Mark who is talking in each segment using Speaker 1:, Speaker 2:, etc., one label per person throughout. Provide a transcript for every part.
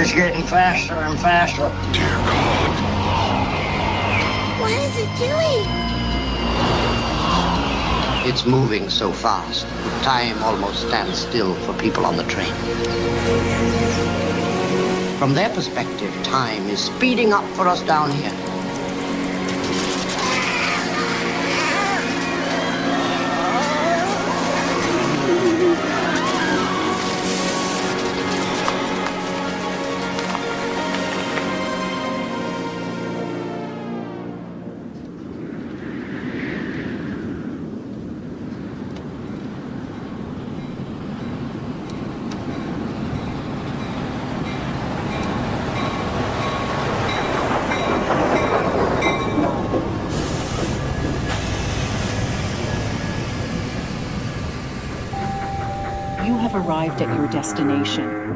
Speaker 1: is getting faster and faster.
Speaker 2: Dear God.
Speaker 3: What is it doing?
Speaker 1: It's moving so fast. Time almost stands still for people on the train. From their perspective, time is speeding up for us down here.
Speaker 4: You have arrived at your destination.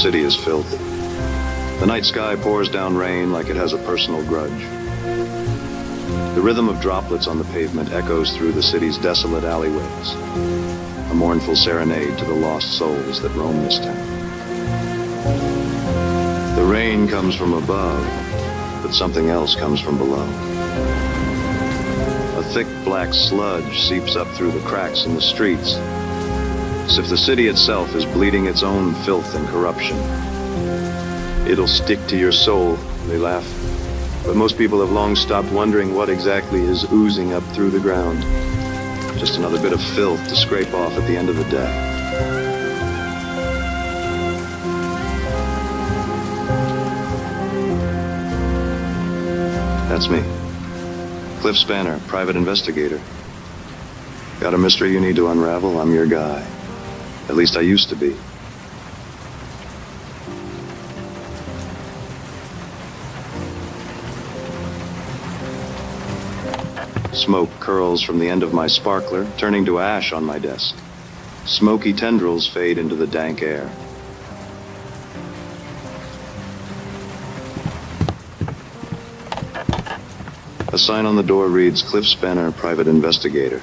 Speaker 2: city is filthy. The night sky pours down rain like it has a personal grudge. The rhythm of droplets on the pavement echoes through the city's desolate alleyways, a mournful serenade to the lost souls that roam this town. The rain comes from above, but something else comes from below. A thick black sludge seeps up through the cracks in the streets, as if the city itself is bleeding its own filth and corruption. It'll stick to your soul, they laugh. But most people have long stopped wondering what exactly is oozing up through the ground. Just another bit of filth to scrape off at the end of the day. That's me. Cliff Spanner, private investigator. Got a mystery you need to unravel? I'm your guy. At least I used to be. Smoke curls from the end of my sparkler, turning to ash on my desk. Smoky tendrils fade into the dank air. A sign on the door reads, Cliff Spanner, private investigator.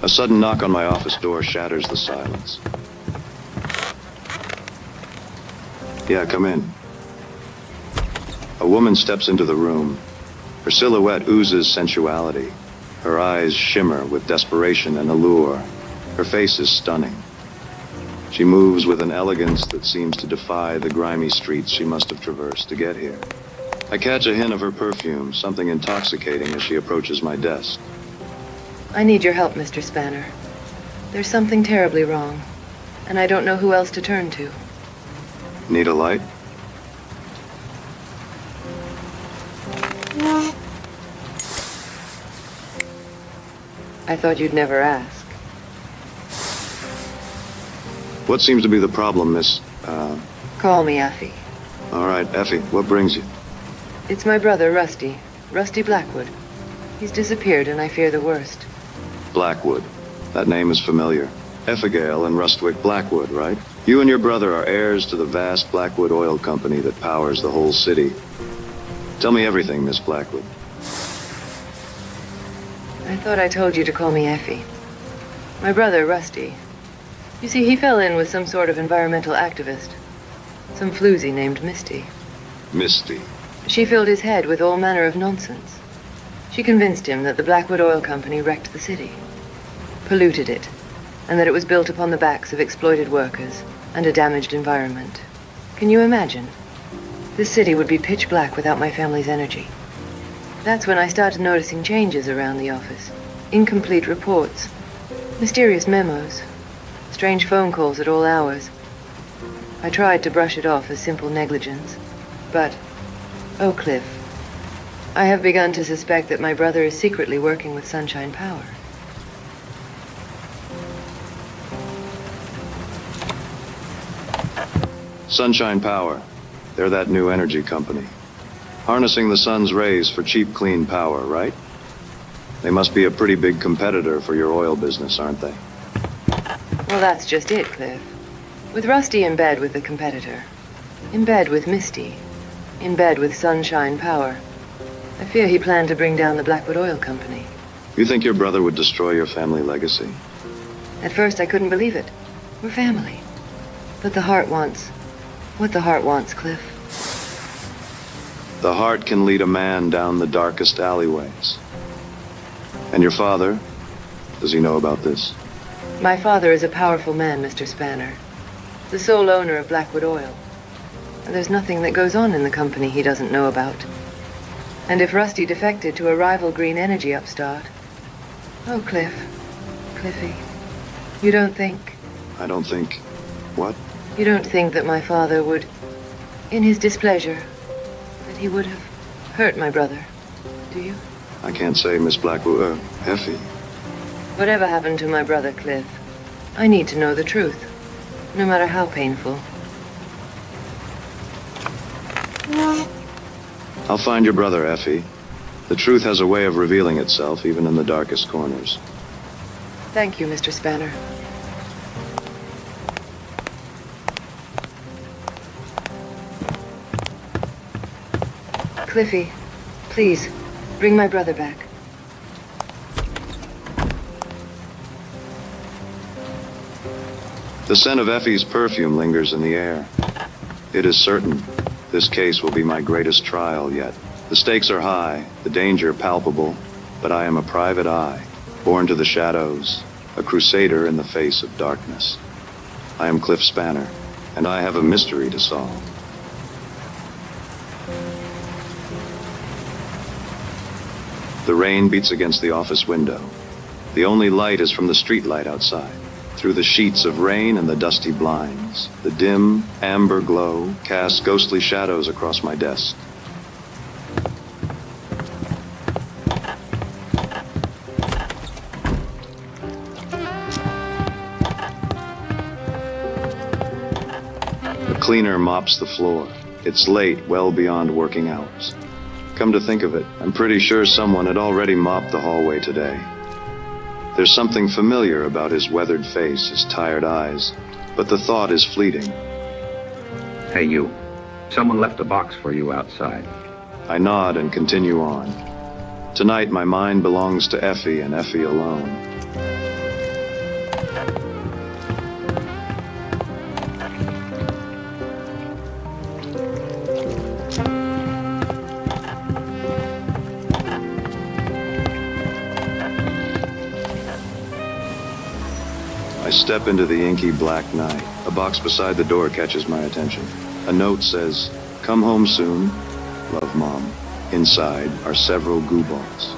Speaker 2: A sudden knock on my office door shatters the silence. Yeah, come in. A woman steps into the room. Her silhouette oozes sensuality. Her eyes shimmer with desperation and allure. Her face is stunning. She moves with an elegance that seems to defy the grimy streets she must have traversed to get here. I catch a hint of her perfume, something intoxicating as she approaches my desk.
Speaker 5: I need your help, Mr. Spanner. There's something terribly wrong, and I don't know who else to turn to.
Speaker 2: Need a light?
Speaker 5: I thought you'd never ask.
Speaker 2: What seems to be the problem, Miss,
Speaker 5: Call me Effie.
Speaker 2: All right, Effie, what brings you?
Speaker 5: It's my brother, Rusty. Rusty Blackwood. He's disappeared, and I fear the worst.
Speaker 2: Blackwood. That name is familiar. Effigail and Rustwick Blackwood, right? You and your brother are heirs to the vast Blackwood Oil Company that powers the whole city. Tell me everything, Miss Blackwood.
Speaker 5: I thought I told you to call me Effie. My brother, Rusty. You see, he fell in with some sort of environmental activist. Some floozy named Misty.
Speaker 2: Misty.
Speaker 5: She filled his head with all manner of nonsense. She convinced him that the Blackwood Oil Company wrecked the city, polluted it, and that it was built upon the backs of exploited workers and a damaged environment. Can you imagine? This city would be pitch black without my family's energy. That's when I started noticing changes around the office. Incomplete reports, mysterious memos, strange phone calls at all hours. I tried to brush it off as simple negligence, but, oh, Cliff, I have begun to suspect that my brother is secretly working with Sunshine Power.
Speaker 2: Sunshine Power. They're that new energy company. Harnessing the sun's rays for cheap, clean power, right? They must be a pretty big competitor for your oil business, aren't they?
Speaker 5: Well, that's just it, Cliff. With Rusty in bed with the competitor, in bed with Misty, in bed with Sunshine Power, I fear he planned to bring down the Blackwood Oil Company.
Speaker 2: You think your brother would destroy your family legacy?
Speaker 5: At first, I couldn't believe it. We're family. But the heart wants what the heart wants, Cliff.
Speaker 2: The heart can lead a man down the darkest alleyways. And your father, does he know about this?
Speaker 5: My father is a powerful man, Mr. Spanner. The sole owner of Blackwood Oil. And there's nothing that goes on in the company he doesn't know about. And if Rusty defected to a rival green energy upstart... Oh, Cliffy, you don't think...
Speaker 2: I don't think... What?
Speaker 5: You don't think that my father would, in his displeasure, that he would have hurt my brother, do you?
Speaker 2: I can't say, Miss Blackwood. Effie.
Speaker 5: Whatever happened to my brother, Cliff, I need to know the truth, no matter how painful.
Speaker 2: I'll find your brother, Effie. The truth has a way of revealing itself, even in the darkest corners.
Speaker 5: Thank you, Mr. Spanner. Cliffy, please, bring my brother back.
Speaker 2: The scent of Effie's perfume lingers in the air. It is certain this case will be my greatest trial yet. The stakes are high, the danger palpable, but I am a private eye, born to the shadows, a crusader in the face of darkness. I am Cliff Spanner, and I have a mystery to solve. The rain beats against the office window. The only light is from the street light outside. Through the sheets of rain and the dusty blinds, the dim, amber glow casts ghostly shadows across my desk. The cleaner mops the floor. It's late, well beyond working hours. Come to think of it, I'm pretty sure someone had already mopped the hallway today. There's something familiar about his weathered face, his tired eyes, but the thought is fleeting.
Speaker 6: Hey, you. Someone left a box for you outside.
Speaker 2: I nod and continue on. Tonight, my mind belongs to Effie and Effie alone. I step into the inky black night. A box beside the door catches my attention. A note says, "Come home soon. Love, Mom." Inside are several goo balls.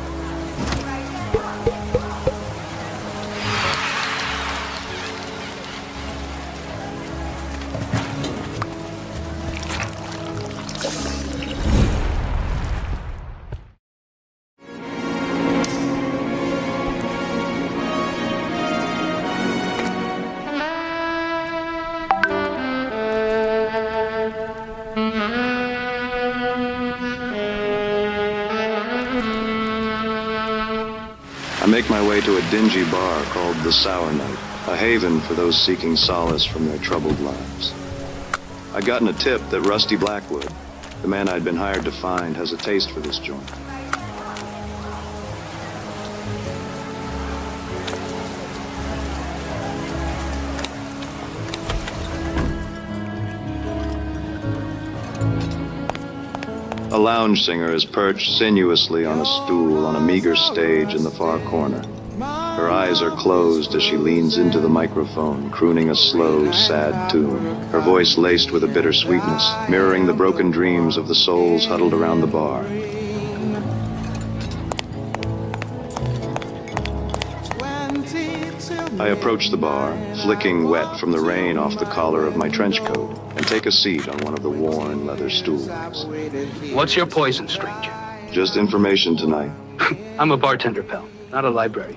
Speaker 2: I make my way to a dingy bar called the Sour Note, a haven for those seeking solace from their troubled lives. I'd gotten a tip that Rusty Blackwood, the man I'd been hired to find, has a taste for this joint. A lounge singer is perched sinuously on a stool on a meager stage in the far corner. Her eyes are closed as she leans into the microphone, crooning a slow, sad tune, her voice laced with a bitter sweetness, mirroring the broken dreams of the souls huddled around the bar. I approach the bar, flicking wet from the rain off the collar of my trench coat, and take a seat on one of the worn leather stools.
Speaker 7: What's your poison, stranger?
Speaker 2: Just information tonight.
Speaker 7: I'm a bartender, pal, not a library.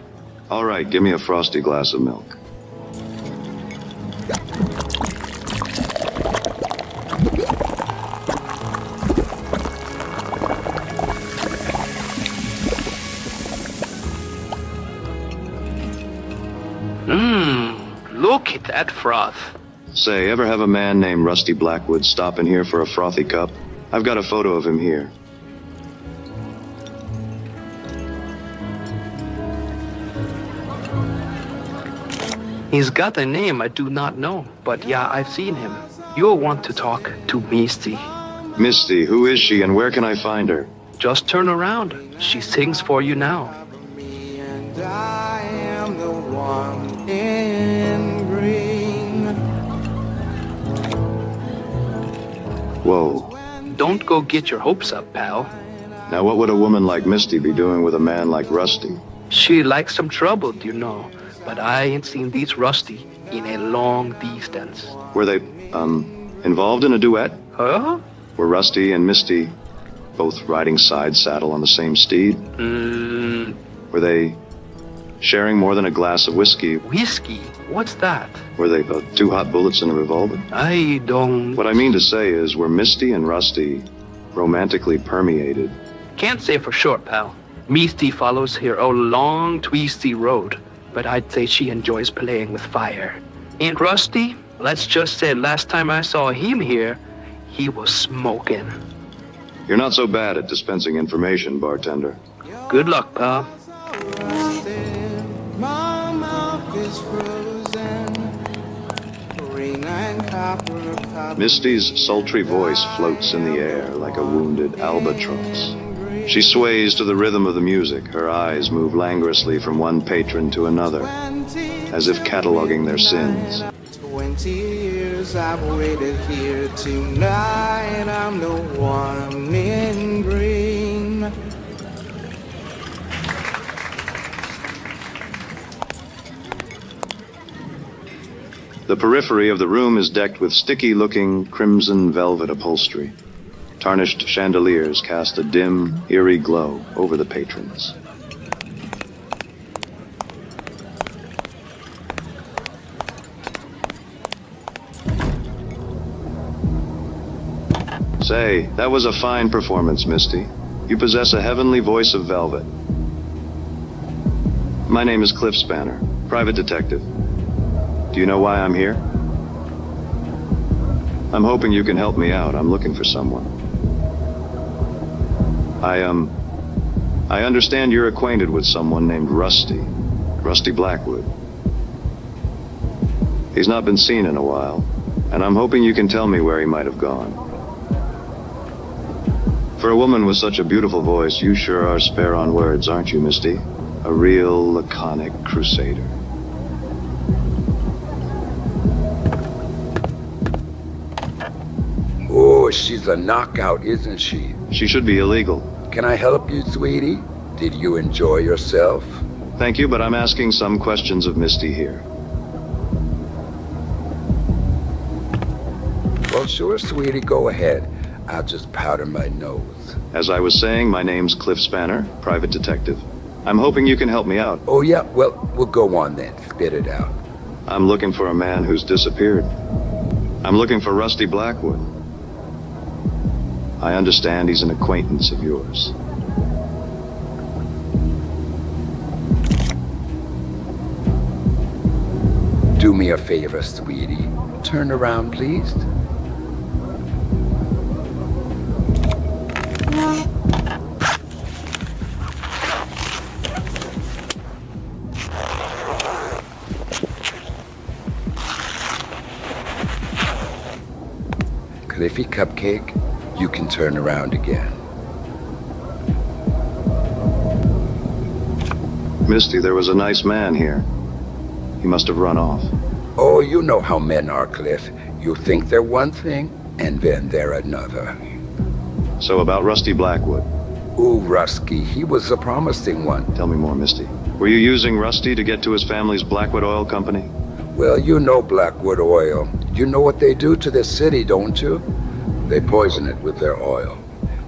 Speaker 2: All right, give me a frosty glass of milk.
Speaker 7: Look at that froth.
Speaker 2: Say, ever have a man named Rusty Blackwood stop in here for a frothy cup? I've got a photo of him here.
Speaker 7: He's got a name I do not know, but yeah, I've seen him. You'll want to talk to Misty.
Speaker 2: Misty, who is she and where can I find her?
Speaker 7: Just turn around. She sings for you now.
Speaker 8: And I am the one in green.
Speaker 2: Whoa.
Speaker 7: Don't go get your hopes up, pal.
Speaker 2: Now what would a woman like Misty be doing with a man like Rusty?
Speaker 7: She likes some trouble, you know, but I ain't seen these Rusty in a long distance.
Speaker 2: Were they, involved in a duet?
Speaker 7: Huh?
Speaker 2: Were Rusty and Misty both riding side saddle on the same steed? Were they sharing more than a glass of whiskey?
Speaker 7: Whiskey? What's that?
Speaker 2: Were they two hot bullets in a revolver?
Speaker 7: I don't...
Speaker 2: What I mean to say is, were Misty and Rusty romantically permeated?
Speaker 7: Can't say for sure, pal. Misty follows her a long, twisty road, but I'd say she enjoys playing with fire. And Rusty, let's just say last time I saw him here, he was smoking.
Speaker 2: You're not so bad at dispensing information, bartender.
Speaker 7: Good luck, pal.
Speaker 8: My mouth is frozen. Green and copper.
Speaker 2: Misty's sultry voice floats in the air like a wounded albatross. She sways to the rhythm of the music. Her eyes move languorously from one patron to another, as if cataloging their sins.
Speaker 8: 20 years I've waited here. Tonight I'm the one in green.
Speaker 2: The periphery of the room is decked with sticky-looking crimson velvet upholstery. Tarnished chandeliers cast a dim, eerie glow over the patrons. Say, that was a fine performance, Misty. You possess a heavenly voice of velvet. My name is Cliff Spanner, private detective. Do you know why I'm here? I'm hoping you can help me out. I'm looking for someone. I understand you're acquainted with someone named Rusty Blackwood. He's not been seen in a while, and I'm hoping you can tell me where he might have gone. For a woman with such a beautiful voice, you sure are spare on words, aren't you, Misty? A real laconic crusader.
Speaker 9: Oh, she's a knockout, isn't she?
Speaker 2: She should be illegal.
Speaker 9: Can I help you, sweetie? Did you enjoy yourself?
Speaker 2: Thank you, but I'm asking some questions of Misty here.
Speaker 9: Well, sure, sweetie, go ahead. I'll just powder my nose.
Speaker 2: As I was saying, my name's Cliff Spanner, private detective. I'm hoping you can help me out.
Speaker 9: Oh, yeah? Well, we'll go on then. Spit it out.
Speaker 2: I'm looking for a man who's disappeared. I'm looking for Rusty Blackwood. I understand he's an acquaintance of yours.
Speaker 9: Do me a favor, sweetie. Turn around, please. Cliffy Cupcake, you can turn around again.
Speaker 2: Misty, there was a nice man here. He must have run off.
Speaker 9: Oh, you know how men are, Cliff. You think they're one thing, and then they're another.
Speaker 2: So about Rusty Blackwood.
Speaker 9: Ooh, Rusky, he was a promising one.
Speaker 2: Tell me more, Misty. Were you using Rusty to get to his family's Blackwood Oil Company?
Speaker 9: Well, you know Blackwood Oil. You know what they do to this city, don't you? They poison it with their oil.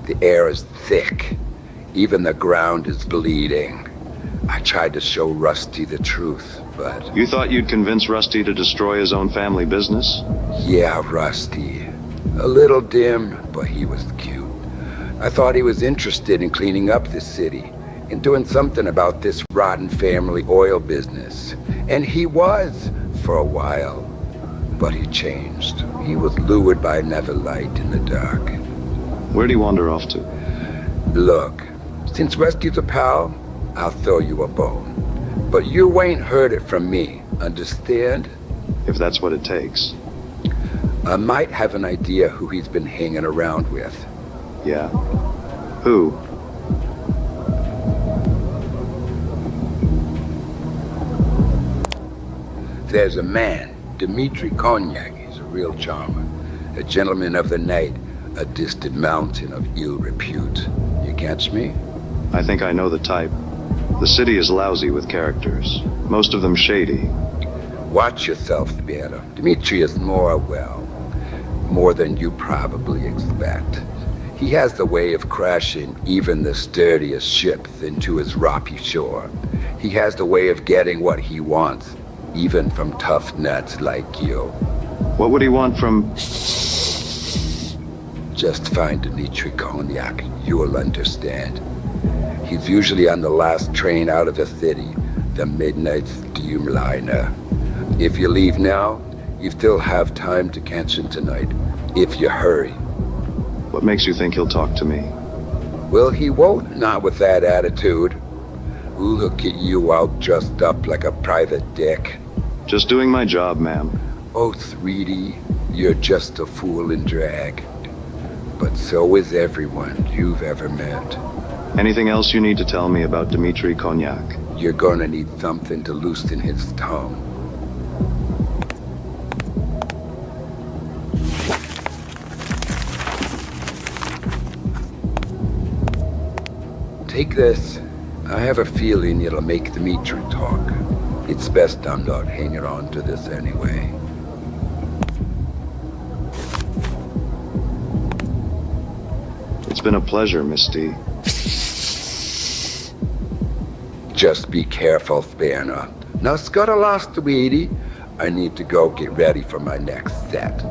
Speaker 9: The air is thick. Even the ground is bleeding. I tried to show Rusty the truth, but...
Speaker 2: You thought you'd convince Rusty to destroy his own family business?
Speaker 9: Yeah, Rusty. A little dim, but he was cute. I thought he was interested in cleaning up this city, in doing something about this rotten family oil business. And he was, for a while. But he changed. He was lured by another light in the dark.
Speaker 2: Where'd he wander off to?
Speaker 9: Look, since Rusty's a pal, I'll throw you a bone. But you ain't heard it from me, understand?
Speaker 2: If that's what it takes.
Speaker 9: I might have an idea who he's been hanging around with.
Speaker 2: Yeah. Who?
Speaker 9: There's a man, Dmitri Konyak. He's a real charmer. A gentleman of the night, a distant mountain of ill repute. You catch me?
Speaker 2: I think I know the type. The city is lousy with characters. Most of them shady.
Speaker 9: Watch yourself, Spanner. Dmitri is more than you probably expect. He has the way of crashing even the sturdiest ships into his rocky shore. He has the way of getting what he wants, even from tough nuts like you.
Speaker 2: What would he want from...
Speaker 9: Just find Dmitri Konyak. You'll understand. He's usually on the last train out of the city, the midnight steamliner. If you leave now, you still have time to catch him tonight, if you hurry.
Speaker 2: What makes you think he'll talk to me?
Speaker 9: Well, he won't, not with that attitude. Look at you out dressed up like a private dick.
Speaker 2: Just doing my job, ma'am.
Speaker 9: Oh, sweetie, you're just a fool in drag. But so is everyone you've ever met.
Speaker 2: Anything else you need to tell me about Dmitri Konyak?
Speaker 9: You're gonna need something to loosen his tongue. Take this. I have a feeling it'll make Dmitri talk. It's best I'm not hanging on to this anyway.
Speaker 2: It's been a pleasure, Misty.
Speaker 9: Just be careful, Spanner. Now, scuttle lost, sweetie. I need to go get ready for my next set.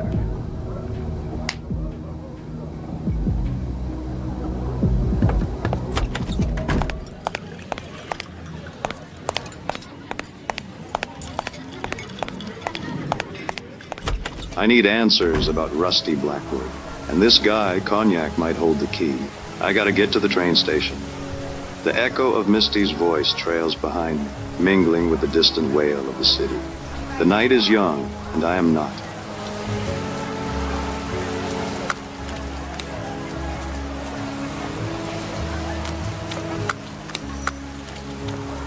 Speaker 2: I need answers about Rusty Blackwood. And this guy, Konyak, might hold the key. I gotta get to the train station. The echo of Misty's voice trails behind me, mingling with the distant wail of the city. The night is young, and I am not.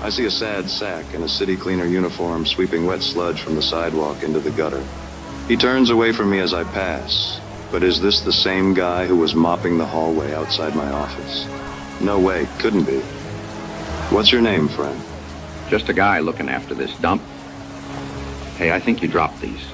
Speaker 2: I see a sad sack in a city cleaner uniform sweeping wet sludge from the sidewalk into the gutter. He turns away from me as I pass. But is this the same guy who was mopping the hallway outside my office? No way, couldn't be. What's your name, friend?
Speaker 6: Just a guy looking after this dump. Hey, I think you dropped these.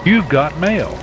Speaker 10: You've got mail.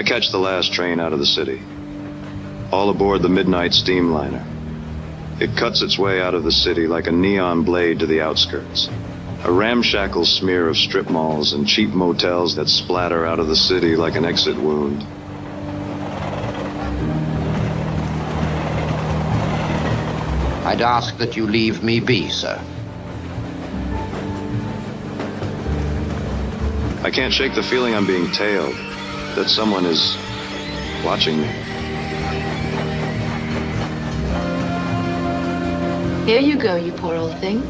Speaker 2: I catch the last train out of the city. All aboard the midnight steamliner. It cuts its way out of the city like a neon blade to the outskirts. A ramshackle smear of strip malls and cheap motels that splatter out of the city like an exit wound.
Speaker 1: I'd ask that you leave me be, sir.
Speaker 2: I can't shake the feeling I'm being tailed, that someone is watching me.
Speaker 5: Here you go, you poor old thing.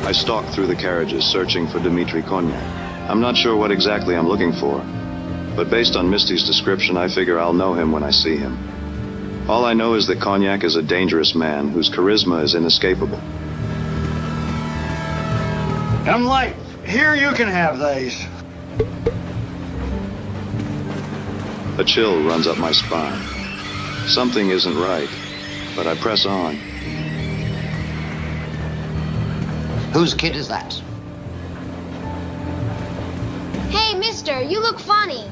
Speaker 2: I stalk through the carriages, searching for Dmitri Konyak. I'm not sure what exactly I'm looking for, but based on Misty's description, I figure I'll know him when I see him. All I know is that Konyak is a dangerous man whose charisma is inescapable.
Speaker 11: Come light. Here you can have these.
Speaker 2: A chill runs up my spine. Something isn't right, but I press on.
Speaker 1: Whose kid is that?
Speaker 3: Hey, mister, you look funny.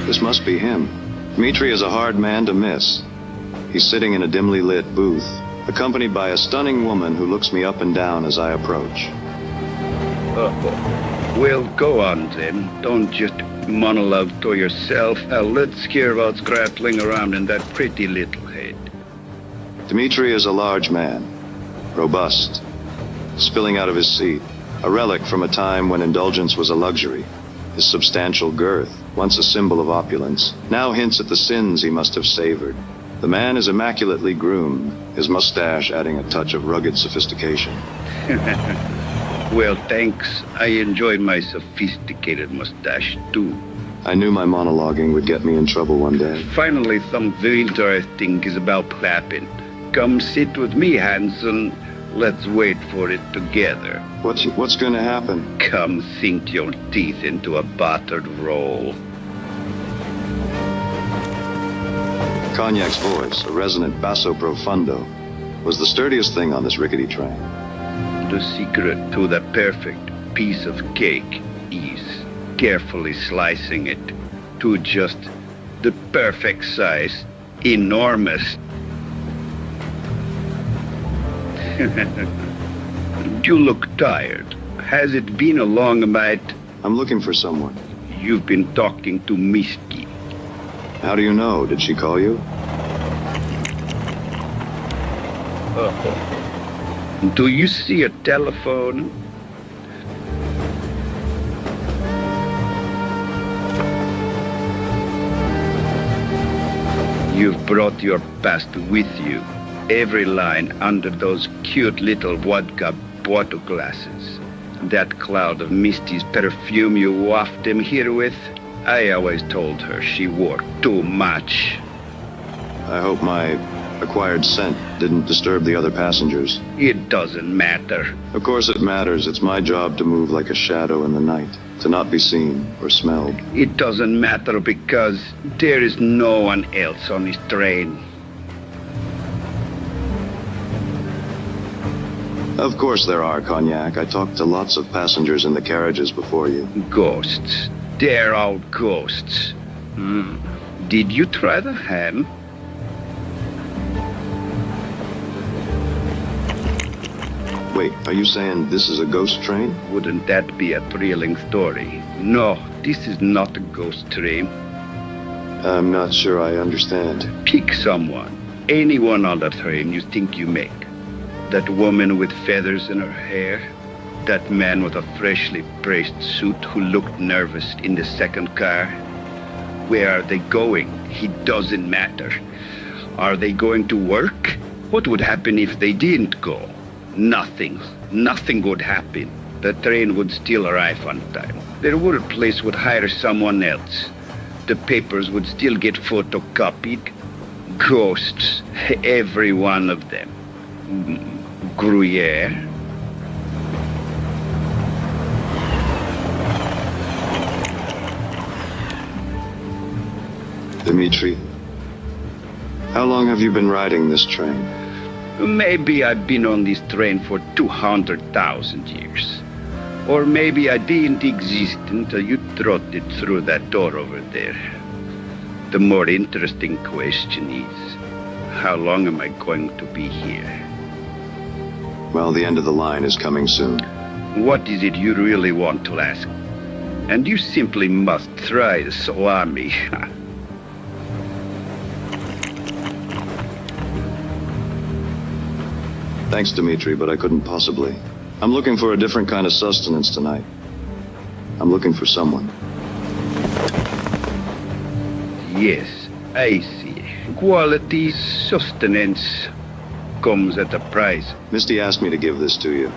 Speaker 2: This must be him. Dmitri is a hard man to miss. He's sitting in a dimly lit booth, accompanied by a stunning woman who looks me up and down as I approach.
Speaker 6: Well, go on then. Don't just monologue to yourself. Let's hear what's rattling around in that pretty little head.
Speaker 2: Dmitri is a large man, robust, spilling out of his seat, a relic from a time when indulgence was a luxury. His substantial girth, once a symbol of opulence, now hints at the sins he must have savored. The man is immaculately groomed, his mustache adding a touch of rugged sophistication.
Speaker 6: Well, thanks. I enjoyed my sophisticated mustache, too.
Speaker 2: I knew my monologuing would get me in trouble one day.
Speaker 6: Finally, something interesting is about to happen. Come sit with me, Hanson. Let's wait for it together.
Speaker 2: What's going to happen?
Speaker 6: Come sink your teeth into a buttered roll.
Speaker 2: Konyak's voice, a resonant basso profundo, was the sturdiest thing on this rickety train.
Speaker 6: The secret to the perfect piece of cake is carefully slicing it to just the perfect size, enormous. You look tired. Has it been a long night?
Speaker 2: I'm looking for someone.
Speaker 6: You've been talking to Misty.
Speaker 2: How do you know? Did she call you?
Speaker 6: Do you see a telephone? You've brought your past with you. Every line under those cute little vodka bottle glasses. That cloud of Misty's perfume you waft him here with. I always told her she wore too much.
Speaker 2: I hope my acquired scent didn't disturb the other passengers.
Speaker 6: It doesn't matter.
Speaker 2: Of course it matters. It's my job to move like a shadow in the night, to not be seen or smelled.
Speaker 6: It doesn't matter because there is no one else on this train.
Speaker 2: Of course there are, Konyak. I talked to lots of passengers in the carriages before you.
Speaker 6: Ghosts. They're all ghosts. Did you try the ham?
Speaker 2: Wait, are you saying this is a ghost train?
Speaker 6: Wouldn't that be a thrilling story? No, this is not a ghost train.
Speaker 2: I'm not sure I understand.
Speaker 6: Pick someone. Anyone on the train you think you make. That woman with feathers in her hair. That man with a freshly pressed suit who looked nervous in the second car. Where are they going? It doesn't matter. Are they going to work? What would happen if they didn't go? Nothing. Nothing would happen. The train would still arrive on time. Their workplace would hire someone else. The papers would still get photocopied. Ghosts. Every one of them. Gruyere.
Speaker 2: Dmitri, how long have you been riding this train?
Speaker 6: Maybe I've been on this train for 200,000 years. Or maybe I didn't exist until you trotted through that door over there. The more interesting question is, how long am I going to be here?
Speaker 2: Well, the end of the line is coming soon.
Speaker 6: What is it you really want to ask? And you simply must try the salami.
Speaker 2: Thanks, Dimitri, but I couldn't possibly. I'm looking for a different kind of sustenance tonight. I'm looking for someone.
Speaker 6: Yes, I see. Quality sustenance comes at a price.
Speaker 2: Misty asked me to give this to you.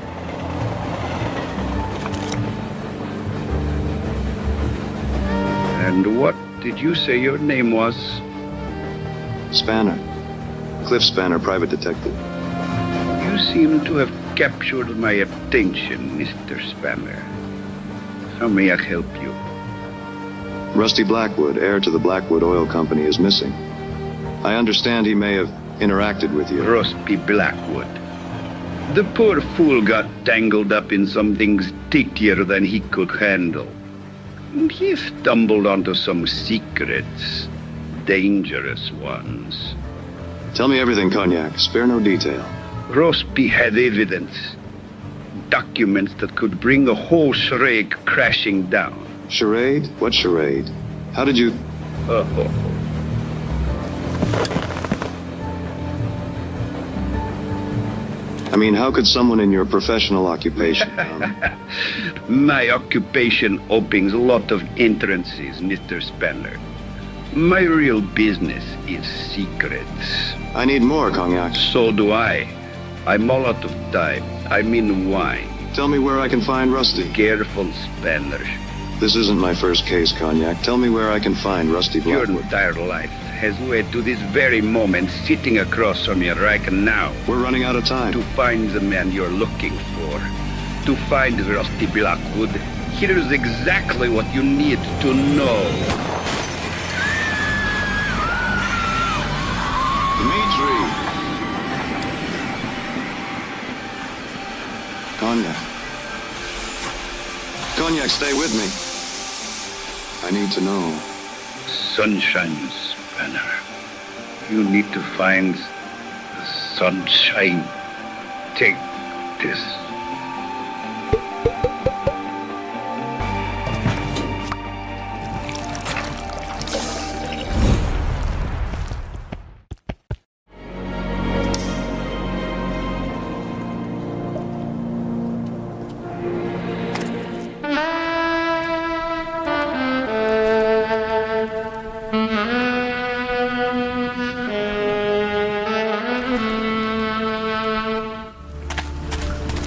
Speaker 6: And what did you say your name was?
Speaker 2: Spanner. Cliff Spanner, private detective.
Speaker 6: You seem to have captured my attention, Mr. Spanner. How may I help you?
Speaker 2: Rusty Blackwood, heir to the Blackwood Oil Company, is missing. I understand he may have interacted with you.
Speaker 6: Rusty Blackwood. The poor fool got tangled up in something stickier than he could handle. And he stumbled onto some secrets, dangerous ones.
Speaker 2: Tell me everything, Cognac. Spare no detail.
Speaker 6: Rusty had evidence. Documents that could bring a whole charade crashing down.
Speaker 2: Charade? What charade? How did you... I mean, how could someone in your professional occupation...
Speaker 6: My occupation opens a lot of entrances, Mr. Spanner. My real business is secrets.
Speaker 2: I need more, Cognac.
Speaker 6: So do I. I'm all out of time. I mean wine.
Speaker 2: Tell me where I can find Rusty.
Speaker 6: Careful, Spanner.
Speaker 2: This isn't my first case, Cognac. Tell me where I can find Rusty Blackwood.
Speaker 6: Your entire life has led to this very moment sitting across from you right now.
Speaker 2: We're running out of time.
Speaker 6: To find the man you're looking for. To find Rusty Blackwood. Here's exactly what you need to know.
Speaker 2: Dimitri! Cognac. Cognac, stay with me. I need to know.
Speaker 6: Sunshine, Spanner. You need to find the sunshine. Take this.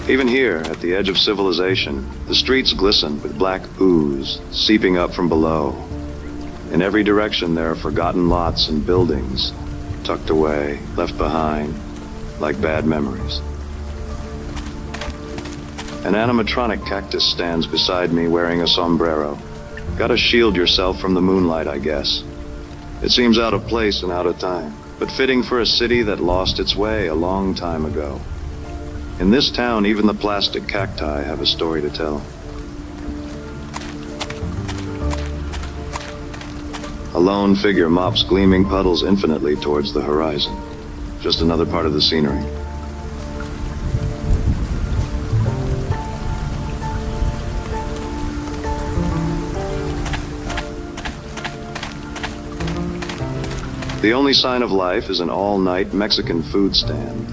Speaker 2: Even here, at the edge of civilization, the streets glisten with black ooze seeping up from below. In every direction there are forgotten lots and buildings, tucked away, left behind, like bad memories. An animatronic cactus stands beside me wearing a sombrero. Gotta shield yourself from the moonlight, I guess. It seems out of place and out of time, but fitting for a city that lost its way a long time ago. In this town, even the plastic cacti have a story to tell. A lone figure mops gleaming puddles infinitely towards the horizon. Just another part of the scenery. The only sign of life is an all-night Mexican food stand.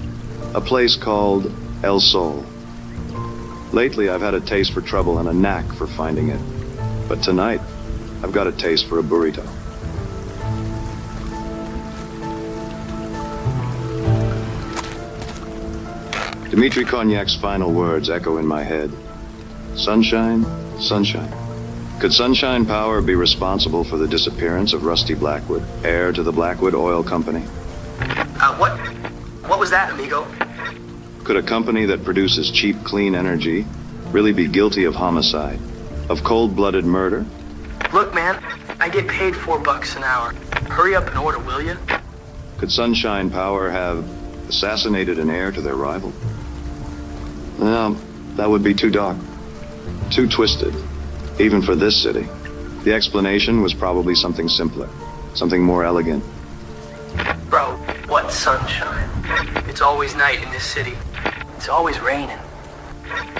Speaker 2: A place called El Sol. Lately, I've had a taste for trouble and a knack for finding it. But tonight, I've got a taste for a burrito. Dimitri Cognac's final words echo in my head. Sunshine, sunshine. Could Sunshine Power be responsible for the disappearance of Rusty Blackwood, heir to the Blackwood Oil Company?
Speaker 12: What was that, amigo?
Speaker 2: Could a company that produces cheap, clean energy really be guilty of homicide? Of cold-blooded murder?
Speaker 12: Look, man, I get paid $4 an hour. Hurry up and order, will you?
Speaker 2: Could Sunshine Power have assassinated an heir to their rival. No, that would be too dark. Too twisted, even for this city. The explanation was probably something simpler, something more elegant.
Speaker 12: Bro, what sunshine. It's always night in this city. It's always raining.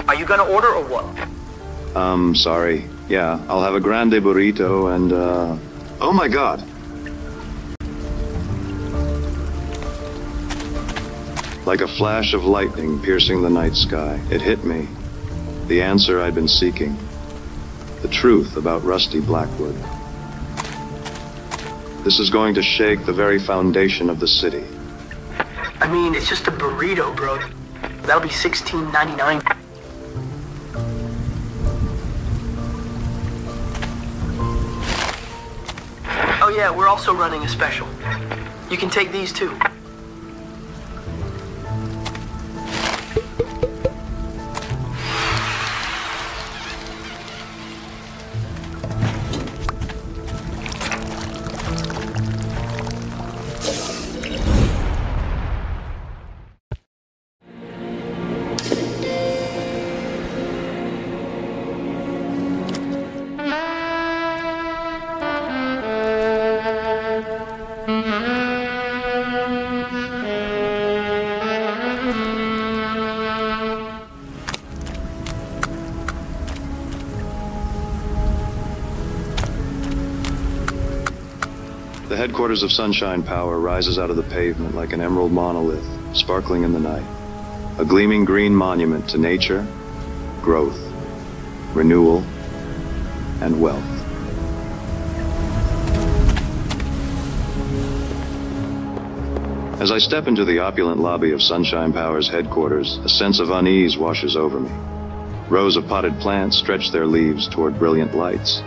Speaker 12: Are you gonna order or what?
Speaker 2: Sorry. Yeah, I'll have a grande burrito and, oh my god! Like a flash of lightning piercing the night sky, it hit me. The answer I'd been seeking. The truth about Rusty Blackwood. This is going to shake the very foundation of the city.
Speaker 12: I mean, it's just a burrito, bro. That'll be $16.99. Oh yeah, we're also running a special. You can take these too.
Speaker 2: The headquarters of Sunshine Power rises out of the pavement like an emerald monolith, sparkling in the night. A gleaming green monument to nature, growth, renewal, and wealth. As I step into the opulent lobby of Sunshine Power's headquarters, a sense of unease washes over me. Rows of potted plants stretch their leaves toward brilliant lights.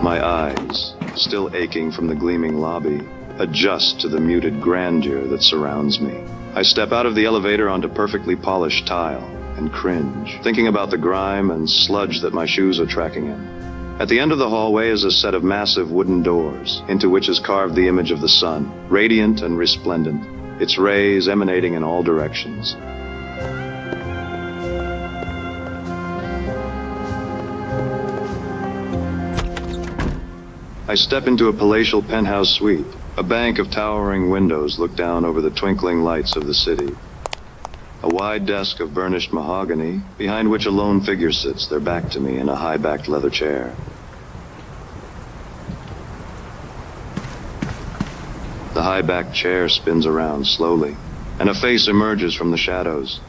Speaker 2: My eyes, still aching from the gleaming lobby, adjust to the muted grandeur that surrounds me. I step out of the elevator onto perfectly polished tile and cringe, thinking about the grime and sludge that my shoes are tracking in. At the end of the hallway is a set of massive wooden doors, into which is carved the image of the sun, radiant and resplendent, its rays emanating in all directions. I step into a palatial penthouse suite. A bank of towering windows look down over the twinkling lights of the city. A wide desk of burnished mahogany, behind which a lone figure sits, their back to me in a high-backed leather chair. The high-backed chair spins around slowly, and a face emerges from the shadows.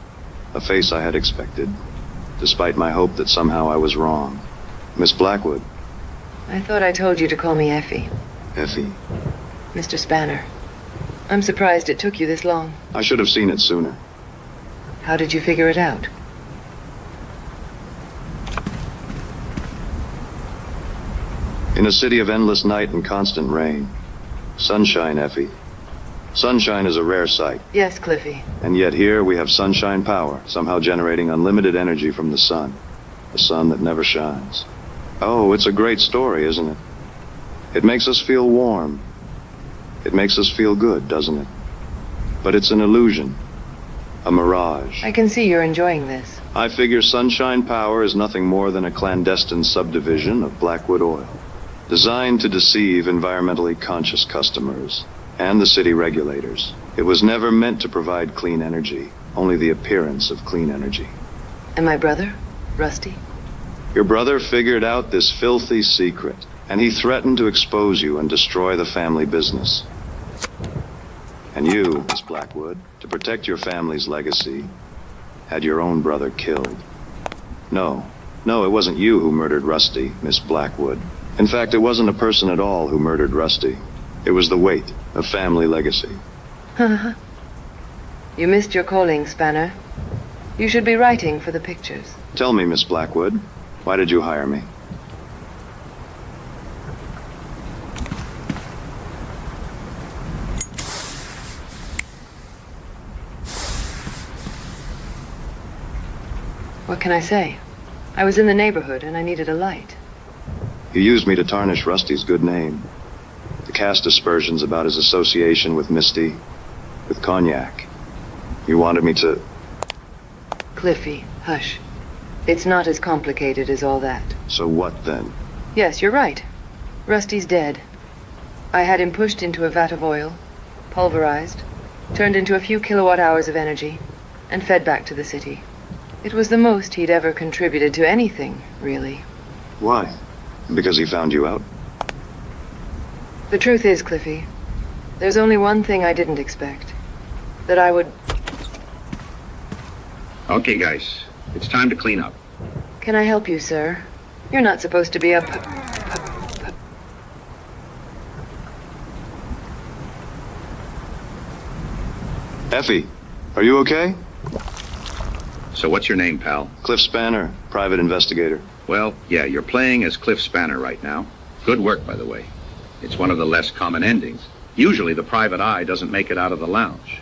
Speaker 2: A face I had expected, despite my hope that somehow I was wrong. Miss Blackwood.
Speaker 5: I thought I told you to call me Effie.
Speaker 2: Effie.
Speaker 5: Mr. Spanner. I'm surprised it took you this long.
Speaker 2: I should have seen it sooner.
Speaker 5: How did you figure it out?
Speaker 2: In a city of endless night and constant rain. Sunshine, Effie. Sunshine is a rare sight.
Speaker 5: Yes, Cliffy.
Speaker 2: And yet here we have Sunshine Power, somehow generating unlimited energy from the sun. The sun that never shines. Oh, it's a great story, isn't it? It makes us feel warm. It makes us feel good, doesn't it? But it's an illusion. A mirage.
Speaker 5: I can see you're enjoying this.
Speaker 2: I figure Sunshine Power is nothing more than a clandestine subdivision of Blackwood Oil, designed to deceive environmentally conscious customers and the city regulators. It was never meant to provide clean energy, only the appearance of clean energy.
Speaker 5: And my brother, Rusty?
Speaker 2: Your brother figured out this filthy secret, and he threatened to expose you and destroy the family business. And you, Miss Blackwood, to protect your family's legacy, had your own brother killed. No, it wasn't you who murdered Rusty, Miss Blackwood. In fact, it wasn't a person at all who murdered Rusty. It was the weight of family legacy.
Speaker 5: You missed your calling, Spanner. You should be writing for the pictures.
Speaker 2: Tell me, Miss Blackwood, why did you hire me?
Speaker 5: What can I say? I was in the neighborhood and I needed a light.
Speaker 2: You used me to tarnish Rusty's good name. To cast aspersions about his association with Misty, with Cognac. You wanted me to...
Speaker 5: Cliffy, hush. It's not as complicated as all that.
Speaker 2: So what then?
Speaker 5: Yes, you're right. Rusty's dead. I had him pushed into a vat of oil, pulverized, turned into a few kilowatt hours of energy, and fed back to the city. It was the most he'd ever contributed to anything, really.
Speaker 2: Why? Because he found you out?
Speaker 5: The truth is, Cliffy, there's only one thing I didn't expect. That I would...
Speaker 6: Okay, guys. It's time to clean up.
Speaker 5: Can I help you, sir? You're not supposed to be up...
Speaker 2: Effie, are you okay?
Speaker 6: So what's your name, pal?
Speaker 2: Cliff Spanner, private investigator.
Speaker 6: Well, yeah, you're playing as Cliff Spanner right now. Good work, by the way. It's one of the less common endings. Usually the private eye doesn't make it out of the lounge.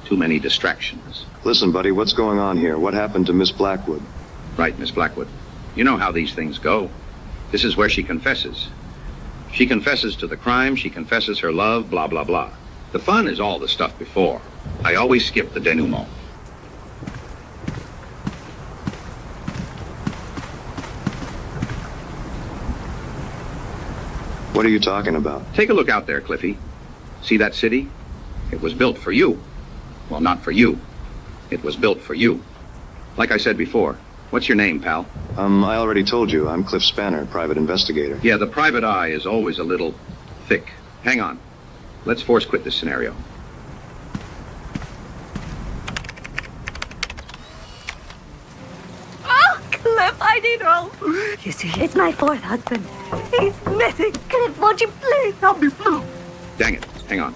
Speaker 6: Too many distractions.
Speaker 2: Listen, buddy, what's going on here? What happened to Miss Blackwood?
Speaker 6: Right, Miss Blackwood. You know how these things go. This is where she confesses. She confesses to the crime, she confesses her love, blah, blah, blah. The fun is all the stuff before. I always skip the denouement.
Speaker 2: What are you talking about?
Speaker 6: Take a look out there, Cliffy. See that city? It was built for you. Well, not for you. It was built for you. Like I said before, what's your name, pal?
Speaker 2: I already told you. I'm Cliff Spanner, private investigator.
Speaker 6: Yeah, the private eye is always a little thick. Hang on. Let's force quit this scenario.
Speaker 13: Oh, Cliff, I need help. You see, it's my fourth husband. He's missing. Cliff, won't you please help me?
Speaker 6: Dang it. Hang on.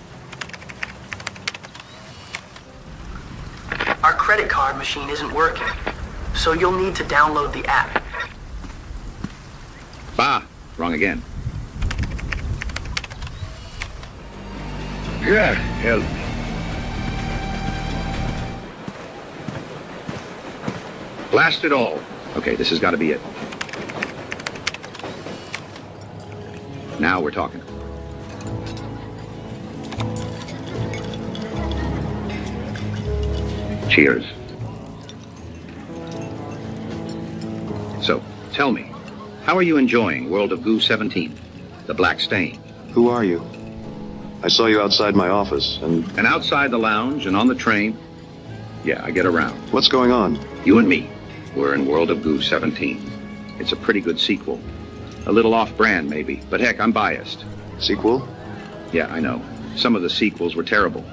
Speaker 12: Our credit card machine isn't working, so you'll need to download the app.
Speaker 6: Bah! Wrong again.
Speaker 9: God, help me.
Speaker 6: Blast it all. Okay, this has got to be it. Now we're talking. Cheers. So, tell me, how are you enjoying World of Goo 17? The Black Stain?
Speaker 2: Who are you? I saw you outside my office, and
Speaker 6: outside the lounge and on the train. Yeah, I get around.
Speaker 2: What's going on?
Speaker 6: You and me, we're in World of Goo 17. It's a pretty good sequel. A little off-brand, maybe, but heck, I'm biased.
Speaker 2: Sequel?
Speaker 6: Yeah, I know. Some of the sequels were terrible.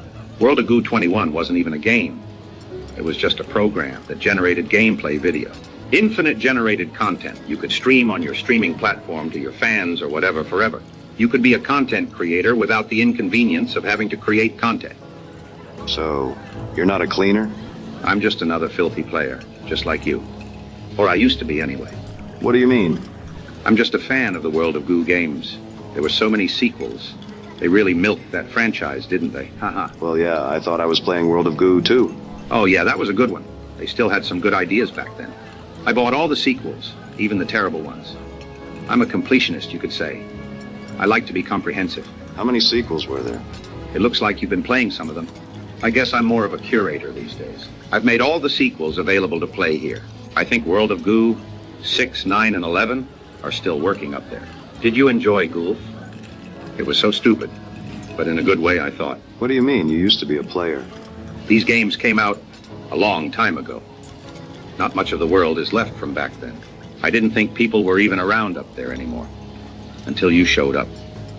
Speaker 6: World of Goo 21 wasn't even a game. It was just a program that generated gameplay video. Infinite generated content you could stream on your streaming platform to your fans or whatever forever. You could be a content creator without the inconvenience of having to create content.
Speaker 2: So, you're not a cleaner?
Speaker 6: I'm just another filthy player, just like you. Or I used to be anyway.
Speaker 2: What do you mean?
Speaker 6: I'm just a fan of the World of Goo games. There were so many sequels. They really milked that franchise, didn't they? Haha.
Speaker 2: Well, yeah, I thought I was playing World of Goo, too.
Speaker 6: Oh, yeah, that was a good one. They still had some good ideas back then. I bought all the sequels, even the terrible ones. I'm a completionist, you could say. I like to be comprehensive.
Speaker 2: How many sequels were there?
Speaker 6: It looks like you've been playing some of them. I guess I'm more of a curator these days. I've made all the sequels available to play here. I think World of Goo 6, 9, and 11 are still working up there. Did you enjoy Gulf? It was so stupid, but in a good way, I thought.
Speaker 2: What do you mean? You used to be a player.
Speaker 6: These games came out a long time ago. Not much of the world is left from back then. I didn't think people were even around up there anymore. Until you showed up.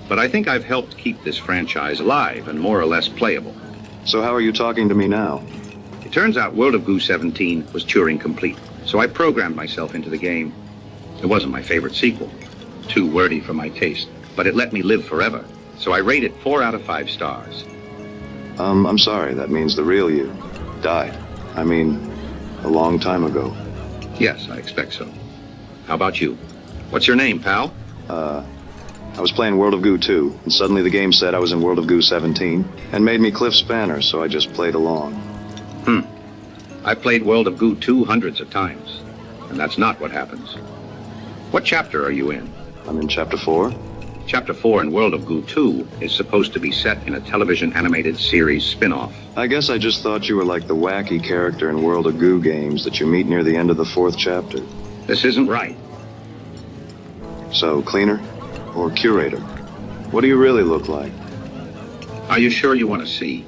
Speaker 6: But I think I've helped keep this franchise alive and more or less playable.
Speaker 2: So how are you talking to me now?
Speaker 6: It turns out World of Goo 17 was Turing complete. So I programmed myself into the game. It wasn't my favorite sequel. Too wordy for my taste. But it let me live forever. So I rate it 4 out of 5 stars.
Speaker 2: I'm sorry. That means the real you died. I mean, a long time ago.
Speaker 6: Yes, I expect so. How about you? What's your name, pal?
Speaker 2: I was playing World of Goo 2, and suddenly the game said I was in World of Goo 17, and made me Cliff Spanner, so I just played along.
Speaker 14: I've played World of Goo 2 hundreds of times, and that's not what happens. What chapter are you in?
Speaker 2: I'm in Chapter 4.
Speaker 14: Chapter 4 in World of Goo 2 is supposed to be set in a television animated series spin-off.
Speaker 2: I guess I just thought you were like the wacky character in World of Goo games that you meet near the end of the 4th chapter.
Speaker 14: This isn't right.
Speaker 2: So, cleaner or curator? What do you really look like?
Speaker 14: Are you sure you want to see?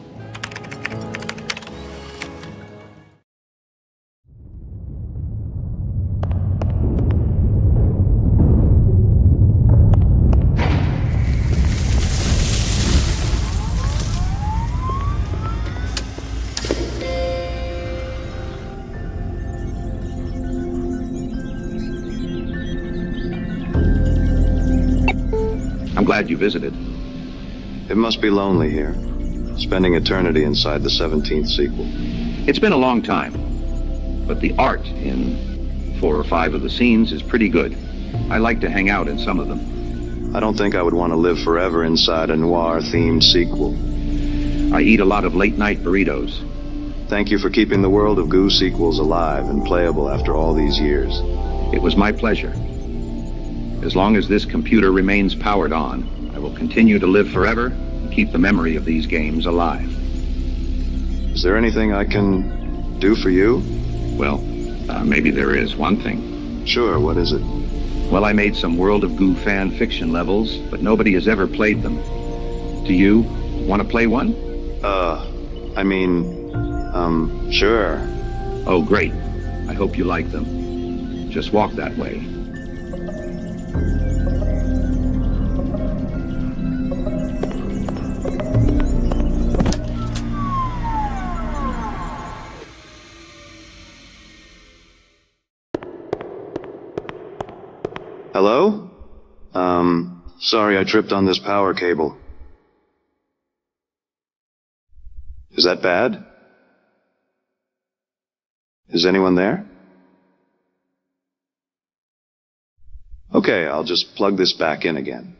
Speaker 14: I'm glad you visited.
Speaker 2: It must be lonely here, spending eternity inside the 17th sequel.
Speaker 14: It's been a long time, but the art in 4 or 5 of the scenes is pretty good. I like to hang out in some of them.
Speaker 2: I don't think I would want to live forever inside a noir-themed sequel.
Speaker 14: I eat a lot of late-night burritos.
Speaker 2: Thank you for keeping the World of Goo sequels alive and playable after all these years.
Speaker 14: It was my pleasure. As long as this computer remains powered on, I will continue to live forever and keep the memory of these games alive.
Speaker 2: Is there anything I can do for you?
Speaker 14: Well, maybe there is one thing.
Speaker 2: Sure, what is it?
Speaker 14: Well, I made some World of Goo fan fiction levels, but nobody has ever played them. Do you want to play one?
Speaker 2: Sure.
Speaker 14: Oh, great. I hope you like them. Just walk that way.
Speaker 2: Hello? Sorry I tripped on this power cable. Is that bad? Is anyone there? Okay, I'll just plug this back in again.